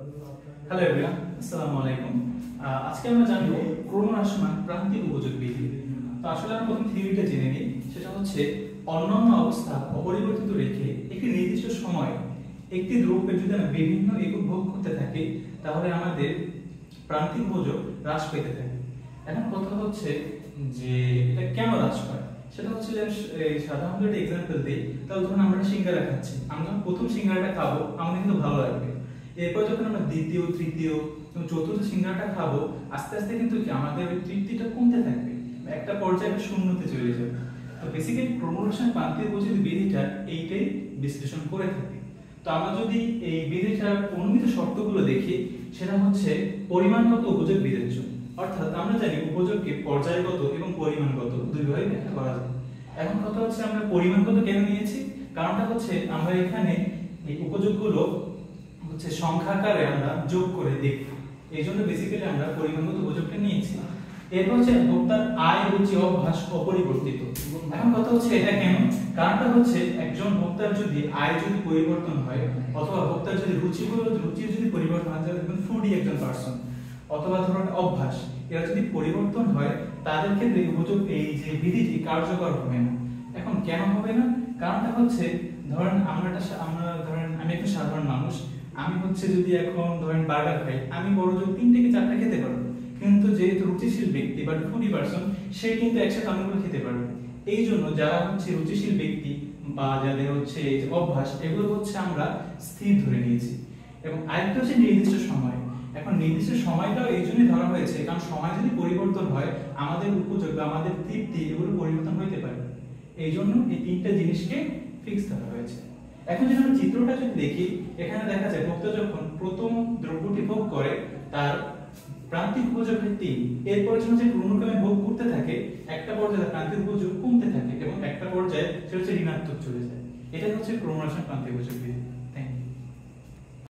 Hello everyone, আসসালামু আলাইকুম। আজকে আমরা জানব ক্রমহ্রাসমান প্রান্তিক উপযোগ বিধি। তো আসলে আমরা প্রথম থিওরিটা জেনে নিই। সেটা হচ্ছে অন্যান্য অবস্থা অপরিবর্তিত রেখে একটি নির্দিষ্ট সময়ে একটি দ্রব্যের যদি আমরা বিভিন্ন একক ভোগ করতে থাকি তাহলে আমাদের প্রান্তিক উপযোগ হ্রাস পেতে থাকে। এখন কথা হচ্ছে যে এটা কেন হ্রাস পায়। সেটা হচ্ছে যে সাধারণত একটা এক্সাম্পল দিই। তাহলে ধরুন আমরা সিঙ্গারা খাচ্ছি, আমরা প্রথম সিঙ্গারাটা খাবো আমাদের কিন্তু ভালো লাগবে। এরপর যখন আমরা দ্বিতীয়, তৃতীয় এবং চতুর্থ সিঙ্গারাটা খাবো, আস্তে আস্তে কিন্তু কি আমাদের ওই তৃপ্তিটা কমতে থাকবে, একটা পর্যায়ে শূন্যতে চলে যাবে। তো বেসিক্যালি ক্রমহ্রাসমান প্রান্তিক উপযোগ বিধিটা এইটাই বিশ্লেষণ করে থাকে। তো আমরা যদি এই বিধিটার অনুমিত শর্তগুলো দেখি, সেটা হচ্ছে পরিমাণগত উপযোগ বিবেচ্য। অর্থাৎ আমরা জানি উপযোগকে পর্যায়গত এবং পরিমাণগত দুইভাবে ব্যাখ্যা করা যায়। এখন কথা হচ্ছে আমরা পরিমাণগত কেন নিয়েছি, কারণটা হচ্ছে আমরা এখানে এই উপযোগগুলো হচ্ছে সংখ্যা আকারে আমরা যোগ করে দেখব, এই জন্য বেসিক্যালি আমরা পরিমাণগত উপযোগটা নিয়েছি। এরপর হচ্ছে ভোক্তার আয়, রুচি, অভ্যাস অপরিবর্তিত। এখন কথা হচ্ছে এটা কেন, কারণটা হচ্ছে একজন ভোক্তার যদি আয় যদি পরিবর্তন হয় অথবা ভোক্তার যদি রুচি যদি পরিবর্তন হয়, যেমন ফুডি একজন পারসন, অথবা ধরুন অভ্যাস, এরা যদি পরিবর্তন হয় তাদের ক্ষেত্রে উপযোগ এই যে বিধিটি কার্যকর হবে না। এখন কেন হবে না, কারণটা হচ্ছে ধরেন আমি একটা সাধারণ মানুষ, আমি হচ্ছে যদি এখন ধরেন বার্গার খাই, আমি বড় জোর 3 থেকে 4টা খেতে পারবো, কিন্তু যেহেতু রুচিশীল ব্যক্তি বা ফুডি পারসন, সে কিন্তু একসাথে অনেকগুলো খেতে পারবে। এই জন্য যারা হচ্ছে রুচিশীল ব্যক্তি বা যাদের হচ্ছে অভ্যাস, এগুলো হচ্ছে আমরা স্থির ধরে নিয়েছি। এবং আরেকটা হচ্ছে নির্দিষ্ট সময়। এখন নির্দিষ্ট সময়টাও এই জন্যই ধরা হয়েছে কারণ সময় যদি পরিবর্তন হয় আমাদের উপযোগ বা আমাদের তৃপ্তি এগুলো পরিবর্তন হতে পারে। এই জন্য এই 3টা জিনিসকে ফিক্স ধরা হয়েছে। এখন যদি আমরা চিত্রটা যদি দেখি, এখানে দেখা যায় ভোক্তা যখন প্রথম দ্রব্যটি ভোগ করে তার প্রান্তিক উপযোগ 3, এরপর যখন সে ক্রমক্রমে ভোগ করতে থাকে একটা পর্যায়ে তার প্রান্তিক উপযোগ কমতে থাকে এবং একটা পর্যায়ে সে হচ্ছে ঋণাত্মক চলে যায়। এটাই হচ্ছে ক্রমহ্রাসমান প্রান্তিক উপযোগ বিধি।